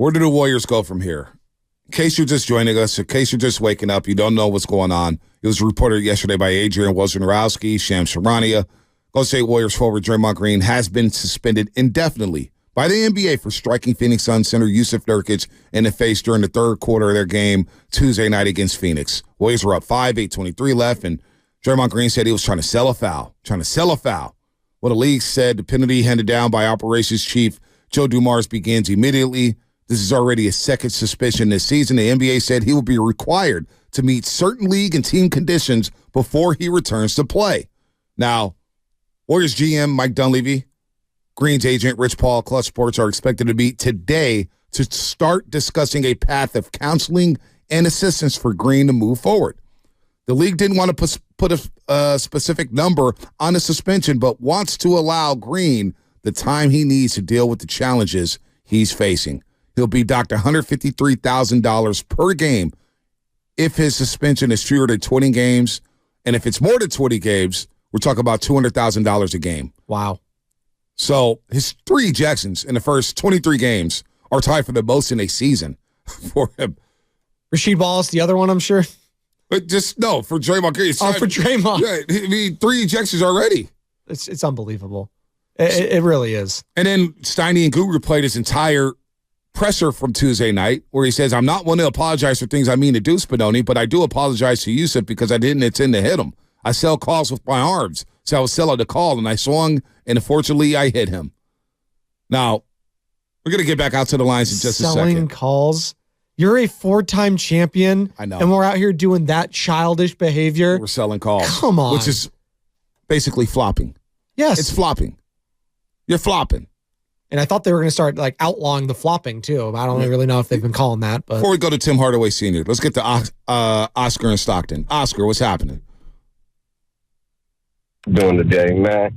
Where do the Warriors go from here? In case you're just joining us, in case you're just waking up, you don't know what's going on. It was reported yesterday by Adrian Wojnarowski, Shams Charania. Golden State Warriors forward Draymond Green has been suspended indefinitely by the NBA for striking Phoenix Suns center Yusuf Nurkic in the face during the third quarter of their game Tuesday night against Phoenix. Warriors were up 5, 8:23 left, and Draymond Green said he was trying to sell a foul. Well, the league said the penalty handed down by operations chief Joe Dumars begins immediately. This is already his second suspension this season. The NBA said he will be required to meet certain league and team conditions before he returns to play. Now, Warriors GM Mike Dunleavy, Green's agent Rich Paul, Clutch Sports are expected to meet today to start discussing a path of counseling and assistance for Green to move forward. The league didn't want to put a specific number on the suspension, but wants to allow Green the time he needs to deal with the challenges he's facing. He'll be docked $153,000 per game if his suspension is fewer than 20 games. And if it's more than 20 games, we're talking about $200,000 a game. Wow. So his 3 ejections in the first 23 games are tied for the most in a season for him. Rasheed Wallace, the other one, I'm sure. But for Draymond Green. For Draymond. Yeah, I mean, 3 ejections already. It's unbelievable. It really is. And then Steiny and Guru played his entire presser from Tuesday night where he says, I'm not one to apologize for things I mean to do, Spadoni, but I do apologize to Yusuf because I didn't intend to hit him. I sell calls with my arms. So I was selling the call, and I swung, and unfortunately, I hit him. Now, we're going to get back out to the lines in just a second. Selling calls? You're a 4-time champion. I know. And we're out here doing that childish behavior. We're selling calls. Come on. Which is basically flopping. Yes. It's flopping. You're flopping. And I thought they were going to start outlawing the flopping, too. I don't really know if they've been calling that. But before we go to Tim Hardaway Sr., let's get to Oscar in Stockton. Oscar, what's happening? Doing today, man.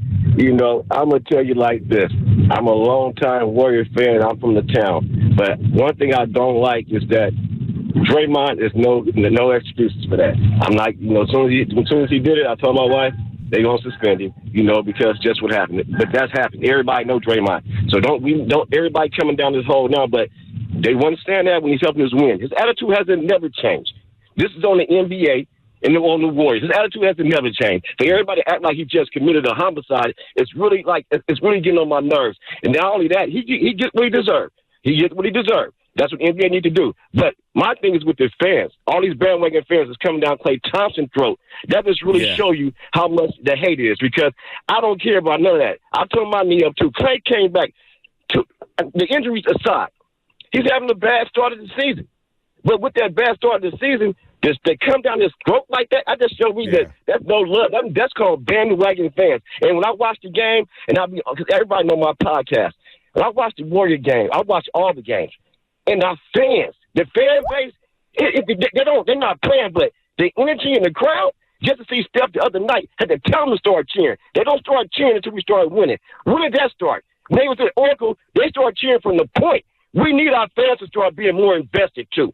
I'm going to tell you like this. I'm a longtime Warrior fan. I'm from the town. But one thing I don't like is that Draymond is no excuses for that. I'm like, as soon as he did it, I told my wife, they're going to suspend him, because just what happened. But that's happened. Everybody know Draymond. So don't everybody coming down this hole now, but they understand that when he's helping us win. His attitude hasn't never changed. This is on the NBA. And on the Warriors, his attitude has never changed. For everybody to act like he just committed a homicide, it's really getting on my nerves. And not only that, he gets what he deserved. That's what the NBA need to do. But my thing is with the fans. All these bandwagon fans is coming down Klay Thompson's throat. That just really show you how much the hate is, because I don't care about none of that. I turned my knee up too. Klay came back. To the injuries aside, he's having a bad start of the season. But with that bad start of the season, they come down this throat like that. I just showed me that's no love. That's called bandwagon fans. And when I watch the game, because everybody know my podcast, when I watch the Warrior game, I watch all the games. And our fans, the fan base, they're not playing, but the energy in the crowd, just to see Steph the other night, had to tell them to start cheering. They don't start cheering until we start winning. When did that start? When they was at Oracle, they start cheering from the point. We need our fans to start being more invested, too.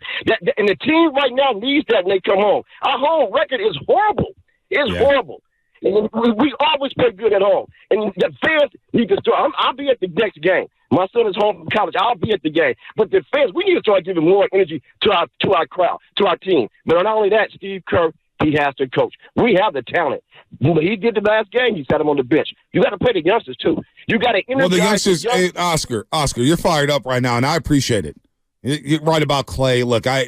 And the team right now needs that when they come home. Our home record is horrible. It's horrible. And we always play good at home. And the fans need to start. I'll be at the next game. My son is home from college. I'll be at the game. But the fans, we need to start giving more energy to our crowd, to our team. But not only that, Steve Kerr, he has to coach. We have the talent. When he did the last game, he sat him on the bench. You got to play the youngsters, too. You got to energize the youngsters. Hey, Oscar, you're fired up right now, and I appreciate it. You're right about Klay. Look, I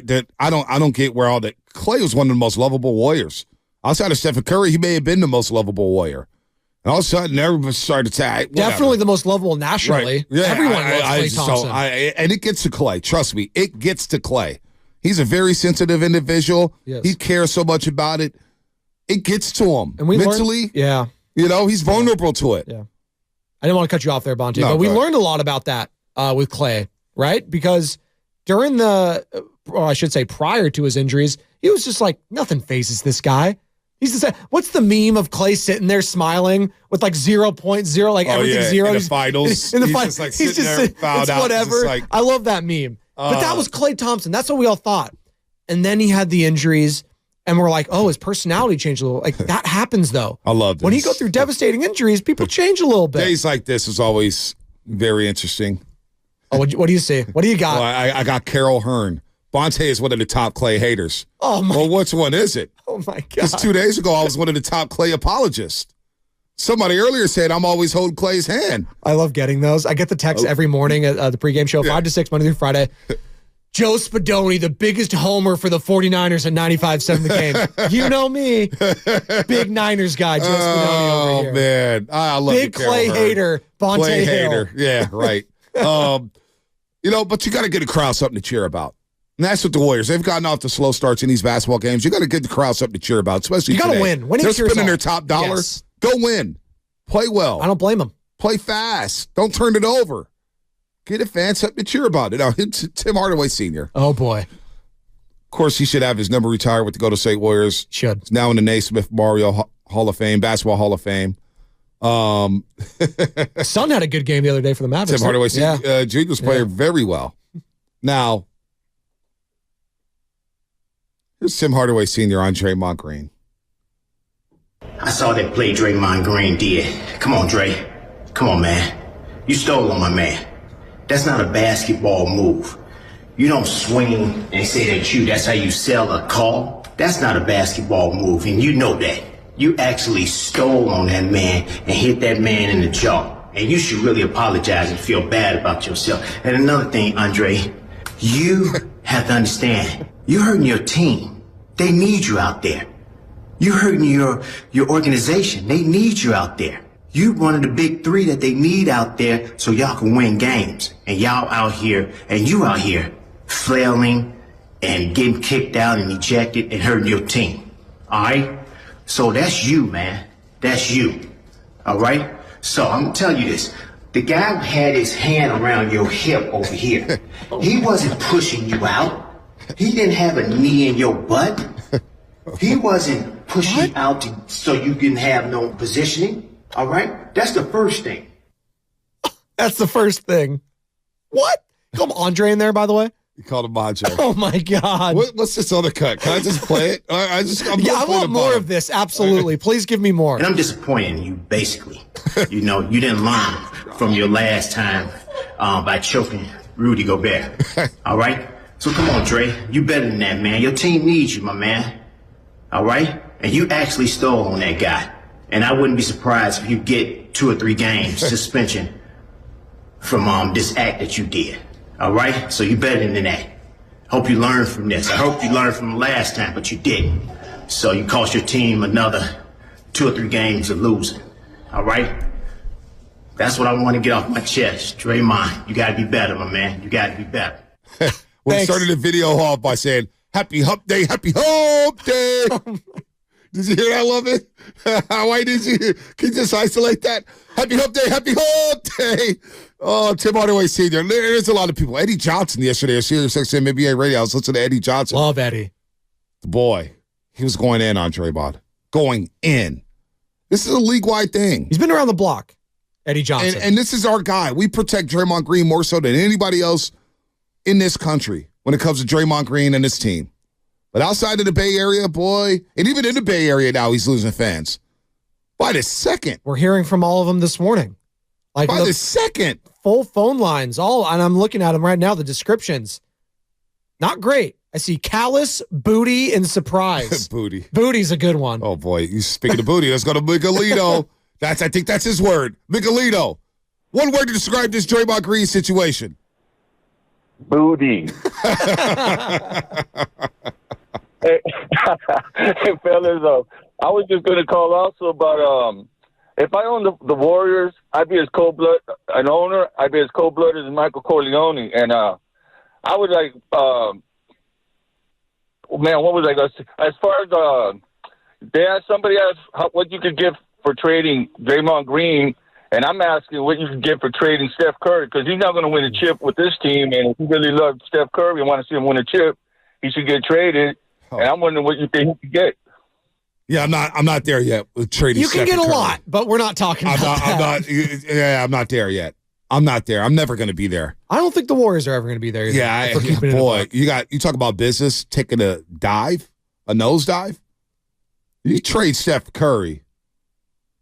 don't get where all that. Klay was one of the most lovable Warriors. Outside of Stephen Curry, he may have been the most lovable Warrior. And all of a sudden, everybody started to attack. Definitely the most lovable nationally. Right. Yeah, everyone loves Klay Thompson. And it gets to Klay. Trust me, it gets to Klay. He's a very sensitive individual. Yes. He cares so much about it. It gets to him. And mentally, he's vulnerable to it. Yeah. I didn't want to cut you off there, Bonte, but we learned a lot about that with Klay, right? Because during prior to his injuries, he was just like, nothing phases this guy. He's just what's the meme of Klay sitting there smiling with 0.0, everything's zero? In the finals. He's just sitting there, it's whatever. I love that meme. But that was Klay Thompson. That's what we all thought. And then he had the injuries, and we're like, oh, his personality changed a little. That happens, though. I love this. When you go through devastating injuries, people change a little bit. Days like this is always very interesting. Oh, what do you see? What do you got? Well, I got Carol Hearn. Bonte is one of the top Klay haters. Oh, my. Well, which one is it? Oh, my God. Just 2 days ago, I was one of the top Klay apologists. Somebody earlier said I'm always holding Klay's hand. I love getting those. I get the text every morning at the pregame show, 5 to 6, Monday through Friday. Joe Spadoni, the biggest homer for the 49ers at 95-7 the game. You know me. Big Niners guy, Joe Spadoni over here. Oh, man. I love Big Klay hater, Bonte Klay Hill. hater. Yeah, right. But you got to get a crowd something to cheer about. And that's what the Warriors, they've gotten off the slow starts in these basketball games. You got to get the crowd something to cheer about, especially today. You got to win. Winning They're spending their top dollar. Yes. Go win. Play well. I don't blame them. Play fast. Don't turn it over. Get a fan something to cheer about. Now, Tim Hardaway Sr. Oh, boy. Of course, he should have his number retired with the Golden State Warriors. Should. He's now in the Naismith Memorial Hall of Fame, Basketball Hall of Fame. Son had a good game the other day for the Mavericks. Tim Hardaway Sr. Jr. was playing very well. Now, here's Tim Hardaway Sr. on Draymond Green. I saw that play Draymond Green did. Come on, Dre. Come on, man. You stole on my man. That's not a basketball move. You don't swing and say that that's how you sell a call. That's not a basketball move, and you know that. You actually stole on that man and hit that man in the jaw. And you should really apologize and feel bad about yourself. And another thing, Andre, you have to understand, you're hurting your team. They need you out there. You're hurting your organization. They need you out there. You one of the big three that they need out there so y'all can win games. And y'all out here, and you out here, flailing and getting kicked out and ejected and hurting your team. All right? So that's you, man. That's you. All right? So I'm going to tell you this. The guy had his hand around your hip over here. He wasn't pushing you out. He didn't have a knee in your butt. He wasn't pushing you out so you didn't have no positioning. All right? That's the first thing. That's the first thing. What? Call him Andre in there, by the way? You called him Andre. Oh, my God. What's this other cut? Can I just play it? I want more of this. Absolutely. Please give me more. And I'm disappointed in you, basically. You didn't learn from your last time by choking Rudy Gobert. All right? So come on, Dre. You better than that, man. Your team needs you, my man. All right? And you actually stole on that guy. And I wouldn't be surprised if you get 2 or 3 games suspension from this act that you did. All right? So you better than that. Hope you learned from this. I hope you learned from the last time, but you didn't. So you cost your team another 2 or 3 games of losing. All right? That's what I want to get off my chest. Draymond, you got to be better, my man. You got to be better. We started the video off by saying, Happy Hump Day, Happy Hump Day. Did you hear that? I love it. Why did you? Can you just isolate that? Happy Hump Day, Happy Hump Day. Oh, Tim Hardaway Sr. There's a lot of people. Eddie Johnson yesterday at Sirius XM NBA Radio. I was listening to Eddie Johnson. Love Eddie. The boy. He was going in on Draymond. Going in. This is a league-wide thing. He's been around the block, Eddie Johnson. And this is our guy. We protect Draymond Green more so than anybody else in this country when it comes to Draymond Green and his team. But outside of the Bay Area, boy, and even in the Bay Area now, he's losing fans. By the second. We're hearing from all of them this morning. By the second. Full phone lines, and I'm looking at them right now, the descriptions. Not great. I see callous, booty, and surprise. Booty. Booty's a good one. Oh, boy. You speaking of booty, let's go to Miguelito. I think that's his word. Miguelito. One word to describe this Draymond Green situation. Booty. Hey, fellas, I was just going to call also about if I owned the Warriors, I'd be as cold-blooded an owner. I'd be as cold-blooded as Michael Corleone, and I would like, man, what was I going to say? As far as somebody asked what you could give for trading Draymond Green, and I'm asking what you could get for trading Steph Curry, because he's not going to win a chip with this team, and if you really love Steph Curry and want to see him win a chip, he should get traded. And I'm wondering what you think he could get. Yeah, I'm not there yet with trading. You can Steph get a Curry. lot, but we're not talking about that. I'm not there yet. I'm not there. I'm never going to be there. I don't think the Warriors are ever going to be there either. Yeah, boy, you talk about business taking a nosedive. You trade Steph Curry,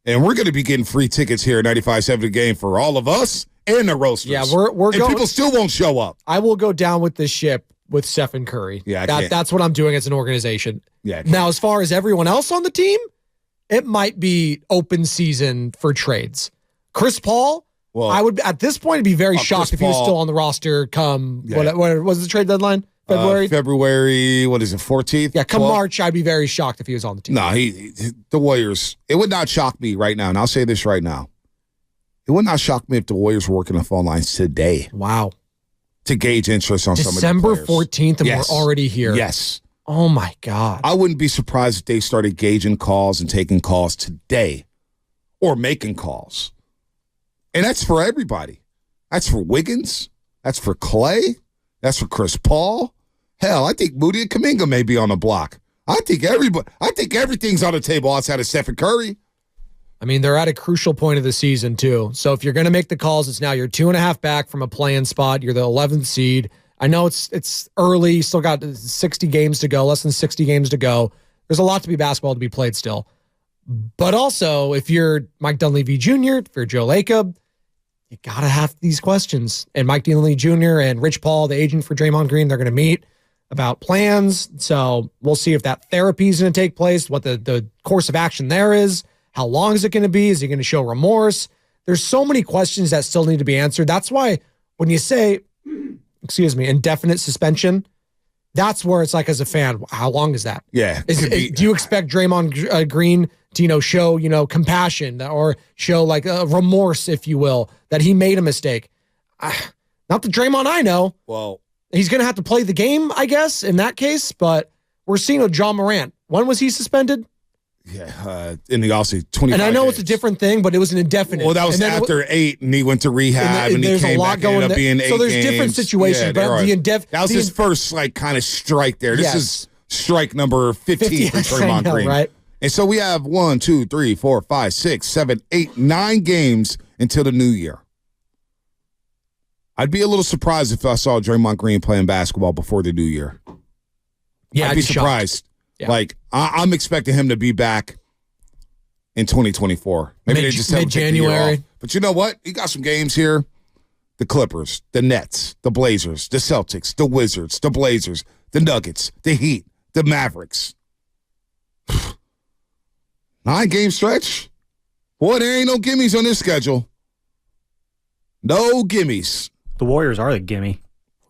and we're going to be getting free tickets here at 95.7 The Game for all of us and the roasters. Yeah, we're going. People still won't show up. I will go down with this ship with Stephen Curry. Yeah, that's what I'm doing as an organization. Yeah. Now, as far as everyone else on the team, it might be open season for trades. Chris Paul, I would at this point be very shocked if he was still on the roster come what was the trade deadline? February, what is it, 14th? Yeah, come 12th? March, I'd be very shocked if he was on the team. No, the Warriors, it would not shock me right now, and I'll say this right now. It would not shock me if the Warriors were working the phone lines today. Wow. To gauge interest on some of the December 14th, and we're already here. Yes. Oh, my God. I wouldn't be surprised if they started gauging calls and taking calls today or making calls. And that's for everybody. That's for Wiggins. That's for Klay. That's for Chris Paul. Hell, I think Moody and Kuminga may be on the block. I think everything's on the table outside of Stephen Curry. I mean, they're at a crucial point of the season, too. So if you're going to make the calls, it's now you're 2.5 back from a play-in spot. You're the 11th seed. I know it's early. You still got 60 games to go, less than 60 games to go. There's a lot to be basketball to be played still. But also, if you're Mike Dunleavy Jr., if you're Joe Lacob, you got to have these questions. And Mike Dunleavy Jr. and Rich Paul, the agent for Draymond Green, they're going to meet about plans. So we'll see if that therapy is going to take place, what the course of action there is. How long is it going to be? Is he going to show remorse? There's so many questions that still need to be answered. That's why when you say, indefinite suspension, that's where it's like, as a fan, how long is that? Yeah. Do you expect Draymond Green to, show, compassion or show like a remorse, if you will, that he made a mistake? Not the Draymond I know. Well, he's going to have to play the game, I guess, in that case. But we're seeing with John Morant. When was he suspended? Yeah, in the offseason, 25 And I know days. it's a different thing, but it was an indefinite. Well, that was after 8, and he went to rehab, and he came back and ended up being 8 So there's games. different situations. Yeah, but that was his first, kind of strike there. This is strike number 15 for Draymond Green. Right? And so we have 1, 2, 3, 4, 5, 6, 7, 8, 9 games until the new year. I'd be a little surprised if I saw Draymond Green playing basketball before the new year. Yeah, I'd be surprised. Yeah. I'm expecting him to be back in 2024. Maybe they just mid-January. But you know what? You got some games here. The Clippers, the Nets, the Blazers, the Celtics, the Wizards, the Blazers, the Nuggets, the Heat, the Mavericks. 9-game stretch? Boy, there ain't no gimmies on this schedule. No gimmies. The Warriors are the gimme.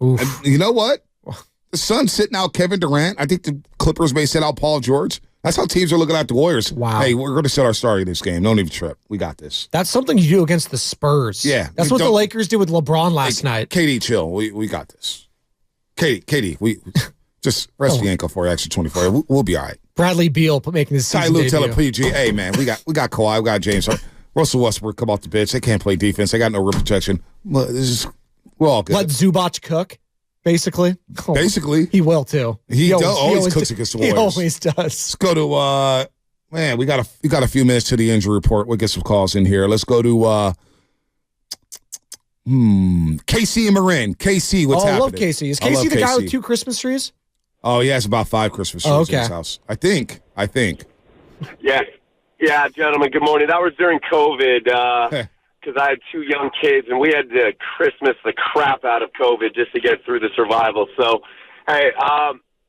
And you know what? The Suns sitting out Kevin Durant. I think the Clippers may sit out Paul George. That's how teams are looking at the Warriors. Wow. Hey, we're going to set our starting this game. Don't even trip. We got this. That's something you do against the Spurs. Yeah. That's what the Lakers did with LeBron last night. KD, chill. We got this. KD, we just rest the ankle for an extra 24. We'll be all right. Bradley Beal making his season debut. Tell PG, hey, man, we got Kawhi, we got James. Russell Westbrook come off the bench. They can't play defense. They got no rim protection. We're all good. Let Zubac cook, basically. Basically. He will, too. He always cooks against the Warriors. He always does. Let's go to, we got a few minutes to the injury report. We'll get some calls in here. Let's go to KC and Marin. KC, what's happening? I love KC. Is KC the guy with 2 Christmas trees? Oh, he has about 5 Christmas trees in his house. I think. Yeah, gentlemen, good morning. That was during COVID because I had 2 young kids, and we had to Christmas the crap out of COVID just to get through the survival. So, hey,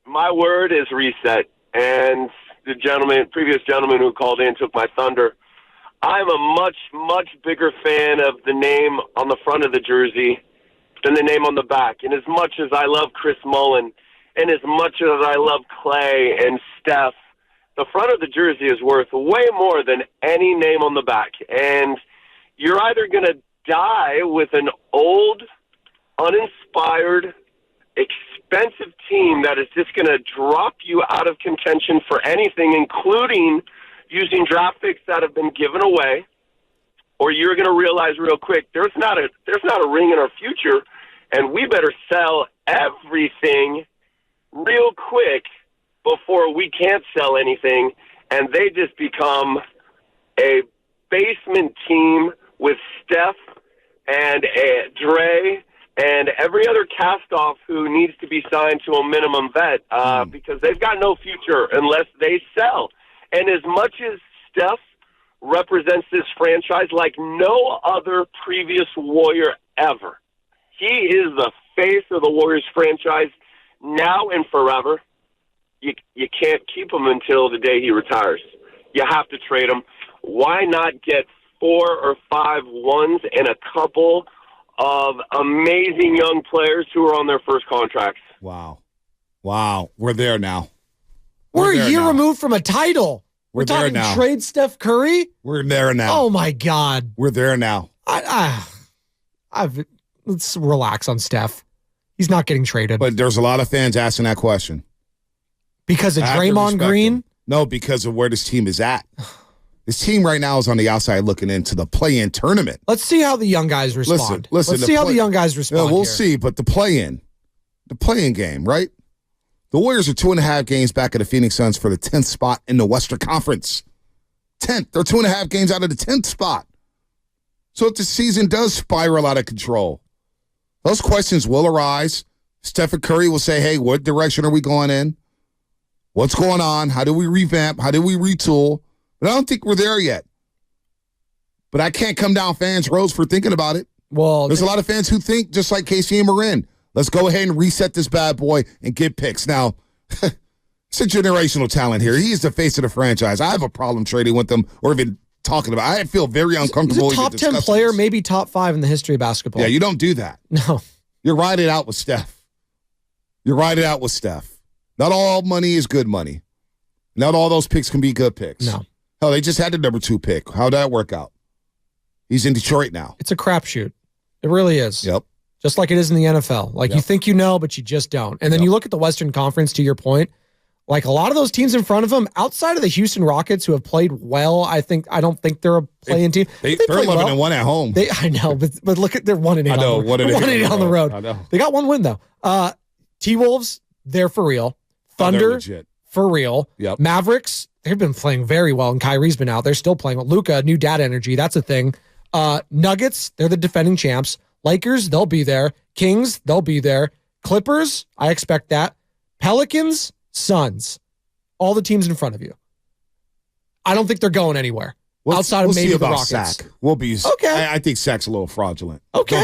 my word is reset. And the previous gentleman who called in took my thunder. I'm a much, much bigger fan of the name on the front of the jersey than the name on the back. And as much as I love Chris Mullin and as much as I love Klay and Steph, the front of the jersey is worth way more than any name on the back. And you're either going to die with an old, uninspired, expensive team that is just going to drop you out of contention for anything, including using draft picks that have been given away, or you're going to realize real quick there's not a ring in our future, and we better sell everything real quick before we can't sell anything, and they just become a basement team with Steph and Dre and every other cast-off who needs to be signed to a minimum vet because they've got no future unless they sell. And as much as Steph represents this franchise like no other previous Warrior ever. He is the face of the Warriors franchise now and forever. You can't keep him until the day he retires. You have to trade him. Why not get 4 or 5 ones and a couple of amazing young players who are on their first contracts? Wow. We're there now. We're a year removed from a title. We're talking now. Trade Steph Curry? We're there now. Oh, my God. We're there now. Let's relax on Steph. He's not getting traded. But there's a lot of fans asking that question. Because of Draymond Green? No, because of where this team is at. This team right now is on the outside looking into the play-in tournament. Let's see how the young guys respond. Listen, Let's see how the young guys respond. Yeah, we'll see, but the play-in game, right? The Warriors are 2.5 games back of the Phoenix Suns for the 10th spot in the Western Conference. 10th. They're 2.5 games out of the 10th spot. So if the season does spiral out of control, those questions will arise. Stephen Curry will say, hey, what direction are we going in? What's going on? How do we revamp? How do we retool? But I don't think we're there yet. But I can't come down fans' roads for thinking about it. Well, there's a lot of fans who think, just like Casey and Marin, let's go ahead and reset this bad boy and get picks. Now, it's a generational talent here. He is the face of the franchise. I have a problem trading with him or even talking about it. I feel very uncomfortable. He's a top 10 player, maybe top 5 in the history of basketball. Yeah, you don't do that. No. You ride it out with Steph. Not all money is good money. Not all those picks can be good picks. No. Hell, they just had the number 2 pick. How'd that work out? He's in Detroit now. It's a crapshoot. It really is. Yep. Just like it is in the NFL. Like, you think you know, but you just don't. And then you look at the Western Conference, to your point, like a lot of those teams in front of them, outside of the Houston Rockets, who have played well, I don't think they're a play-in team. They're 11-1 at home. I know, but look at they're 1-8. I know, 1-8 on the road. I know. They got 1 win though. T-Wolves, they're for real. Thunder, for real. Yep. Mavericks, they've been playing very well, and Kyrie's been out. They're still playing with Luka, new dad energy. That's a thing. Nuggets, they're the defending champs. Lakers, they'll be there. Kings, they'll be there. Clippers, I expect that. Pelicans, Suns, all the teams in front of you. I don't think they're going anywhere outside of maybe the Rockets. Sack. We'll be okay. I think Sack's a little fraudulent. Okay.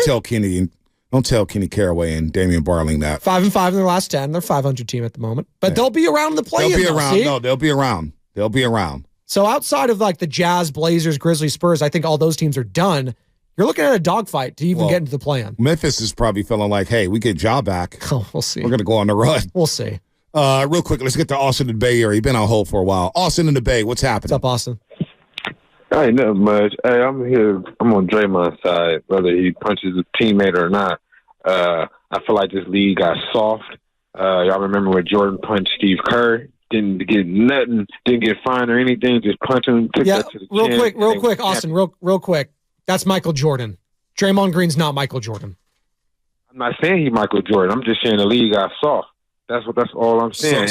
Don't tell Kenny Caraway and Damian Barling that. 5-5 in their last 10. They're 500 team at the moment, but they'll be around the play-in. They'll be around. No, they'll be around. They'll be around. So outside of like the Jazz, Blazers, Grizzlies, Spurs, I think all those teams are done. You're looking at a dogfight to even get into the play-in. Memphis is probably feeling like, hey, we get Ja back. Oh, we'll see. We're going to go on the run. We'll see. Real quick, let's get to Austin in the Bay Area. You've been on hold for a while. Austin in the Bay, what's happening? What's up, Austin? Ain't nothing much. Hey, I'm here. I'm on Draymond's side, whether he punches a teammate or not. I feel like this league got soft. Y'all remember when Jordan punched Steve Kerr? Didn't get nothing, didn't get fined or anything, just punched him, took that to the chin. Real quick, Austin, real quick. That's Michael Jordan. Draymond Green's not Michael Jordan. I'm not saying he Michael Jordan. I'm just saying the league got soft. That's all I'm saying.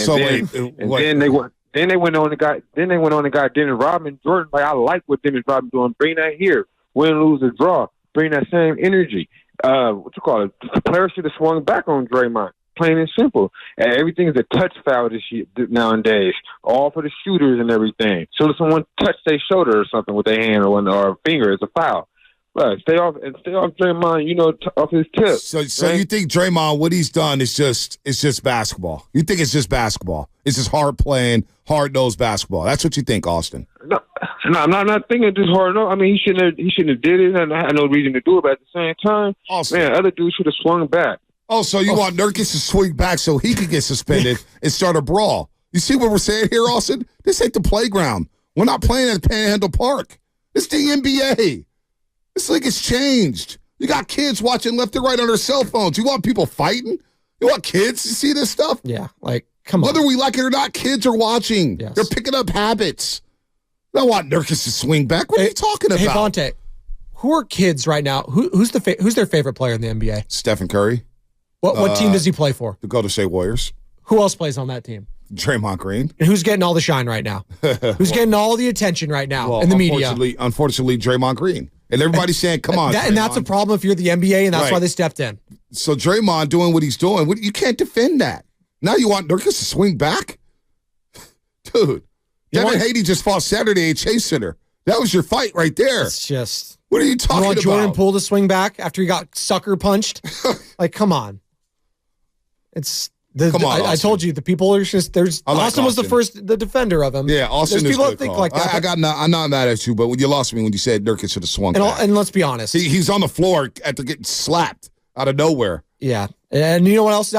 Then they went on and got Dennis Rodman. Jordan, like, I like what Dennis Rodman doing. Bring that here. Win, lose, or draw. Bring that same energy. The players should have swung back on Draymond. Plain and simple. And everything is a touch foul this year, nowadays. All for the shooters and everything. So if someone touch their shoulder or something with their hand or finger, it's a foul. But stay off Draymond, off his tip. So you think Draymond, what he's done is just basketball? You think it's just basketball? It's just hard playing, hard-nosed basketball. That's what you think, Austin? No, I'm not thinking just hard. No, I mean he shouldn't have did it, and I had no reason to do it. But at the same time, Austin. Man, other dudes should have swung back. Oh, so you want Nurkic to swing back so he could get suspended and start a brawl? You see what we're saying here, Austin? This ain't the playground. We're not playing at Panhandle Park. It's the NBA. This league has changed. You got kids watching left and right on their cell phones. You want people fighting? You want kids to see this stuff? Yeah, like, come on. Whether we like it or not, kids are watching. Yes. They're picking up habits. I don't want Nurkic to swing back. What are you talking about? Hey, Vontae, who are kids right now? Who's their favorite player in the NBA? Stephen Curry. What team does he play for? The Golden State Warriors. Who else plays on that team? Draymond Green. And who's getting all the shine right now? Who's getting all the attention right now in the media? Unfortunately, Draymond Green. And everybody's saying, come on. And that's a problem if you're the NBA, and that's why they stepped in. So Draymond doing what he's doing, you can't defend that. Now you want Nurkic to swing back? Dude, Devin Haney just fought Saturday at Chase Center. That was your fight right there. It's just. What are you talking about? You want Jordan Poole to swing back after he got sucker punched? Like, come on. It's. Come on, I told you the people are just Austin was the defender of him. Yeah, Austin there's is people good that think call. like that. I'm not mad at you, but you lost me when you said Nurkic should have swung back. And let's be honest, he's on the floor after getting slapped out of nowhere. Yeah, and you know what else is